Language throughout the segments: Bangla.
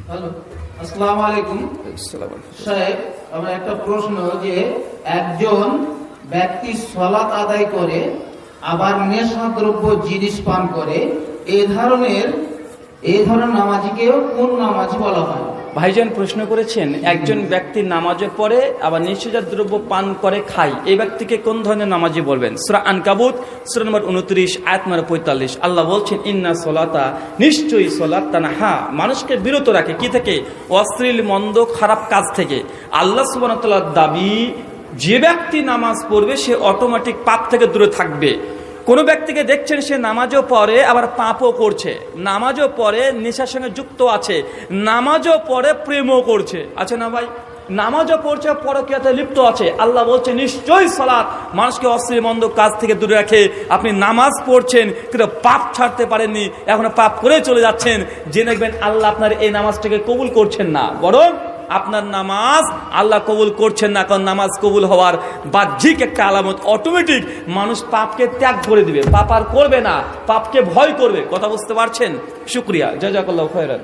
হ্যালো, আসসালামু আলাইকুম সাহেব। আমার একটা প্রশ্ন, যে একজন ব্যক্তি সালাত আদায় করে আবার নেশাদ্রব্য জিনিস পান করে, এই ধরনের নামাজীকেও কোন নামাজ বলা হয়? ভাইজান প্রশ্ন করেছেন, একজন ব্যক্তি নামাজে পড়ে আবার নিষিদ্ধ দ্রব্য পান করে খায়, এই ব্যক্তিকে কোন ধরনের নামাজি বলবেন? সূরা আনকাবুত সূরা নম্বর 29 আয়াত নম্বর 45 আল্লাহ বলছেন, ইন্না সলাতা, নিশ্চয়ই সলাত তানহা, মানুষকে বিরত রাখে কি থেকে? অশ্লীল মন্দ খারাপ কাজ থেকে। আল্লাহ সুবহানাহু ওয়া তাআলার দাবি, যে ব্যক্তি নামাজ পড়বে সে অটোমেটিক পাপ থেকে দূরে থাকবে। কোনো ব্যক্তিকে দেখছেন সে নামাজও পড়ে আবার পাপও করছে, নামাজও পড়ে নেশার সঙ্গে যুক্ত আছে, নামাজও পড়ে প্রেমও করছে, আছে না ভাই? নামাজও পড়ছে পরকীয়াতে লিপ্ত আছে। আল্লাহ বলছে নিশ্চয়ই সালাত মানুষকে অশ্লীল মন্দ কাজ থেকে দূরে রাখে। আপনি নামাজ পড়ছেন কিন্তু পাপ ছাড়তে পারেননি, এখনো পাপ করে চলে যাচ্ছেন, জেনে নেবেন আল্লাহ আপনার এই নামাজটাকে কবুল করছেন না, বরং আপনার নামাজ আল্লাহ কবুল করছেন না। কারণ নামাজ কবুল হওয়ার বাহ্যিক একটা আলামত, অটোমেটিক মানুষ পাপকে ত্যাগ করে দিবে, পাপ আর করবে না, পাপকে ভয় করবে। কথা বুঝতে পারছেন? শুকরিয়া, জাযাকাল্লাহু খায়রান।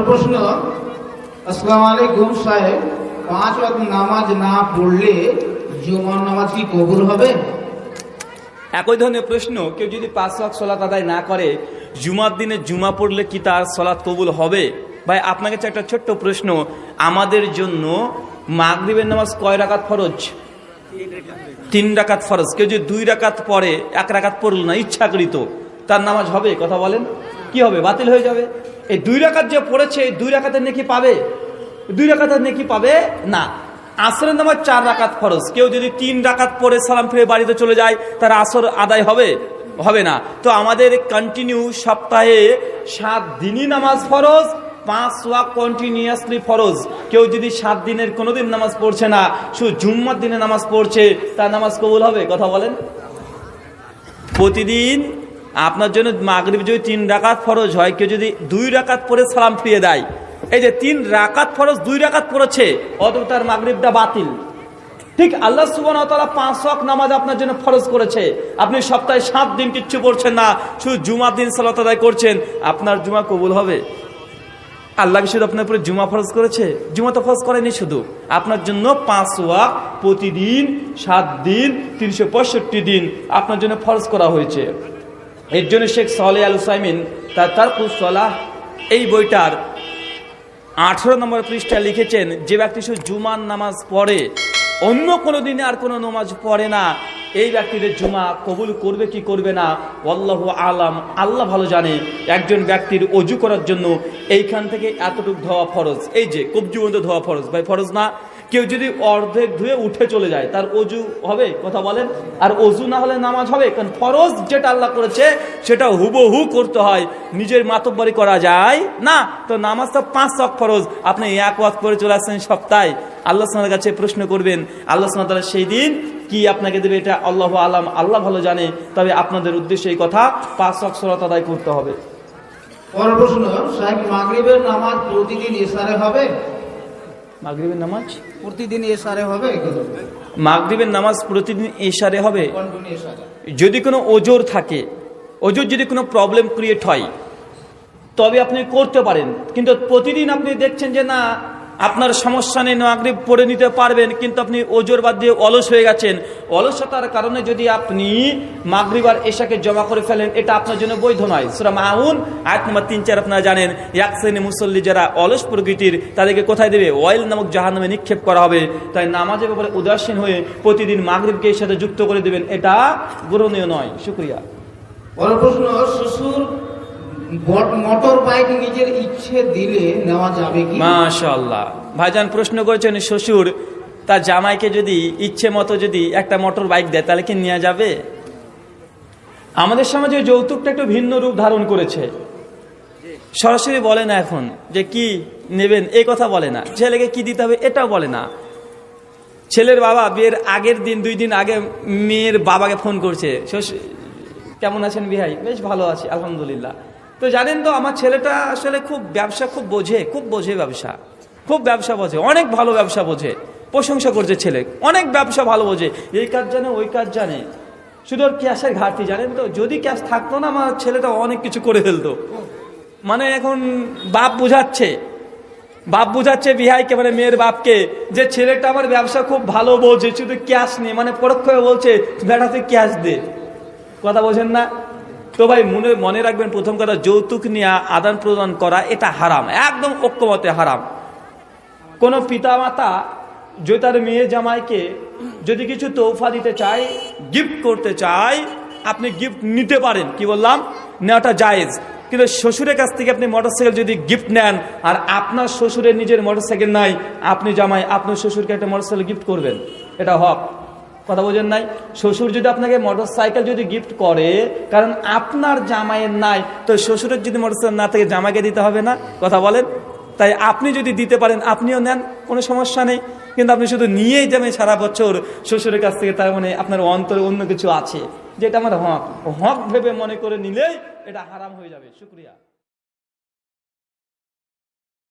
প্রশ্ন, আসসালামু আলাইকুম সাহেব, 5 ওয়াক্ত নামাজ না পড়লে জুমার নামাজ কি কবুল হবে? একই ধরনের প্রশ্ন, কেউ যদি 5 ওয়াক্ত সালাত আদায় না করে, জুমার দিনে জুমা পড়লে কি তার সালাত কবুল হবে? ভাই আপনার কাছে একটা ছোট্ট প্রশ্ন, আমাদের জন্য মাগরিবের নামাজ কয় রাকাত ফরজ? 3 রাকাত ফরজ। কেউ যদি 2 রাকাত পড়ে, 1 রাকাত পড়ল না ইচ্ছাকৃত, তার নামাজ হবে? কথা বলেন, কি হবে? বাতিল হয়ে যাবে। এই 2 রাকাত যে পড়েছে, 2 রাকাতের নেকি পাবে? 2 রাকাতের নেকি পাবে না। আসরের নামাজ 4 রাকাত ফরজ। কেউ যদি 3 রাকাত পড়ে সালাম ফিরে বাড়িতে চলে যায়, তার আসর আদায় হবে? হবে না। তো আমাদের কন্টিনিউ সপ্তাহে 7 দিনই নামাজ ফরজ, 5 ওয়াক্ত কন্টিনিউয়াসলি ফরজ। কেউ যদি 7 দিনের কোনোদিন নামাজ পড়ছে না, শুধু জুম্মার দিনে নামাজ পড়ছে, তার নামাজ কবুল হবে? কথা বলেন। প্রতিদিন আপনার জন্য মাগরিব যদি 3 রাকাত ফরজ হয়, কেউ যদি 2 রাকাত পড়ে সালাম ফিরিয়ে দেয়, এই যে 3 রাকাত ফরজ 2 রাকাত পড়েছে, অথবা তার মাগরিবটা বাতিল। ঠিক আল্লাহ সুবহানাহু ওয়া তাআলা 5 ওয়াক্ত নামাজ আপনার জন্য ফরজ করেছে, আপনি সপ্তাহে 7 দিন কিচ্ছু পড়ছেন না, শুধু জুমার দিন সালাত আদায় করছেন, আপনার জুমা কবুল হবে? আল্লাহ কি শুধু আপনার উপরে জুমা ফরজ করেছে? জুমা তো ফরজ করেনি, শুধু আপনার জন্য 5 ওয়াক্ত প্রতিদিন 7 দিন 365 দিন আপনার জন্য ফরজ করা হয়েছে। এর জন্য শেখ সালেহ আল উসাইমিন তার তারকুস সালাহ এই বইটার 18 নম্বর পৃষ্ঠায় লিখেছেন, যে ব্যক্তি শুধু জুমার নামাজ পড়ে, অন্য কোনো দিনে আর কোনো নামাজ পড়ে না, এই ব্যক্তিদের জুমা কবুল করবে কি করবে না আল্লাহু আলাম, আল্লাহ ভালো জানে। একজন ব্যক্তির অজু করার জন্য এইখান থেকে এতটুকু ধোয়া ফরজ, এই যে কবজি পর্যন্ত ধোয়া ফরজ। ভাই ফরজ না? কেউ যদি অর্ধেক ধুয়ে উঠে চলে যায়, তার অজু হবে? কথা বলেন। আর অজু না হলে নামাজ হবে? কারণ ফরজ যেটা আল্লাহ করেছে সেটা হুবহু করতে হয়, নিজের মাতব্বরি করা যায় না। তো নামাজ তো 5 ওয়াক্ত ফরজ, আপনি 1 ওয়াক্ত পরে চলে আসছেন সপ্তাহে। আল্লাহ সুবহানাহু কাছে প্রশ্ন করবেন, আল্লাহ সুবহানাহু ওয়া তাআলা সেই দিন কি আপনাকে দেবে এটা আল্লাহু আলাম, আল্লাহ ভালো জানে। তবে আপনাদের উদ্দেশ্যে এই কথা, 5 ওয়াক্ত সালাত আদায় করতে হবে। পরের প্রশ্ন, সাহেব মাগরিবের নামাজ প্রতিদিন ইশারে হবে? মাগরিবের নামাজ প্রতিদিন ইশারে হবে? মাগরিবের নামাজ প্রতিদিন ইশারে হবে যদি কোনো ওজোর থাকে, ওজোর যদি কোনো প্রবলেম ক্রিয়েট হয় তবে আপনি করতে পারেন। কিন্তু প্রতিদিন আপনি দেখছেন যে না আপনার সমস্যা নেই, মাগরিব পড়ে নিতে পারবেন, কিন্তু আপনি ওজোর বাদ দিয়ে অলস হয়ে গেছেন, অলসতার কারণে যদি আপনি মাগরিব আর এশাকে জমা করে ফেলেন, এটা আপনার জন্য বৈধ নয়। সূরা মাউন আয়াত নম্বর 3-4 আপনারা জানেন, এক শ্রেণী মুসল্লি যারা অলস প্রকৃতির, তাদেরকে কোথায় দেবে? ওয়াইল নামক জাহান্নামে নিক্ষেপ করা হবে। তাই নামাজের ব্যাপারে উদাসীন হয়ে প্রতিদিন মাগরিবকে এর সাথে যুক্ত করে দেবেন, এটা গ্রহণীয় নয়। শুকরিয়া। পরের প্রশ্ন, শ্বশুর মোটর বাইক নিজের ইচ্ছে দিলে নেওয়া যাবে কি? মাশাআল্লাহ, ভাইজান প্রশ্ন করেছেন, শ্বশুর তার জামাইকে যদি ইচ্ছে মতো যদি একটা মোটর বাইক দেয়, তাহলে কি নেওয়া যাবে? আমাদের সমাজে যৌতুকটা একটু ভিন্ন রূপ ধারণ করেছে। সরাসরি বলে না এখন যে কি নেবেন, এই কথা বলে না। ছেলেকে কি দিতে হবে এটাও বলে না। ছেলের বাবা বিয়ের আগের দিন 2 দিন আগে মেয়ের বাবাকে ফোন করছে, কেমন আছেন বিহাই? বেশ ভালো আছি আলহামদুলিল্লাহ। তো জানেন তো আমার ছেলেটা আসলে খুব ব্যবসা খুব বোঝে ব্যবসা, খুব ব্যবসা বোঝে, অনেক ভালো ব্যবসা বোঝে। প্রশংসা করছে ছেলে, অনেক ব্যবসা ভালো বোঝে, এই কাজ জানে ওই কাজ জানে, শুধু ওর ক্যাশের ঘাটতি। জানেন তো যদি ক্যাশ থাকতো না আমার ছেলেটা অনেক কিছু করে ফেলতো। মানে এখন বাপ বুঝাচ্ছে বিহাইকে, মানে মেয়ের বাপকে, যে ছেলেটা আমার ব্যবসা খুব ভালো বলছে, শুধু ক্যাশ নিয়ে, মানে পরোক্ষভাবে বলছে বেটা তুই ক্যাশ দে। কথা বোঝেন না? তো ভাই মনে রাখবেন, প্রথম কথা, যৌতুক নিয়ে আদান প্রদান করা এটা হারাম, একদম ঐক্যমতে হারাম। কোন পিতা মাতা যদি তার মেয়ে জামাইকে যদি কিছু তোহফা দিতে চায়, গিফট করতে চায়, আপনি গিফট নিতে পারেন, কি বললাম, নেওয়াটা জায়েজ। কিন্তু শ্বশুরের কাছ থেকে আপনি মোটরসাইকেল যদি গিফট নেন, আর আপনার শ্বশুরের নিজের মোটরসাইকেল নাই, আপনি জামাই আপনার শ্বশুরকে একটা মোটরসাইকেল গিফট করবেন, এটা হক? কথা বোঝেন নাই? শ্বশুর যদি আপনাকে মোটরসাইকেল যদি গিফট করে, কারণ আপনার জামাইয়ের নাই, তো শ্বশুরের যদি মোটরসাইকেল না থাকে জামাইকে দিতে হবে না? কথা বলেন। তাই আপনি যদি দিতে পারেন আপনিও নেন, কোনো সমস্যা নেই। কিন্তু আপনি শুধু নিয়েই যাবেন সারা বছর শ্বশুরের কাছ থেকে, তার মানে আপনার অন্তরে অন্য কিছু আছে, যেটা আমার হক ভেবে মনে করে নিলেই এটা হারাম হয়ে যাবে। শুকরিয়া।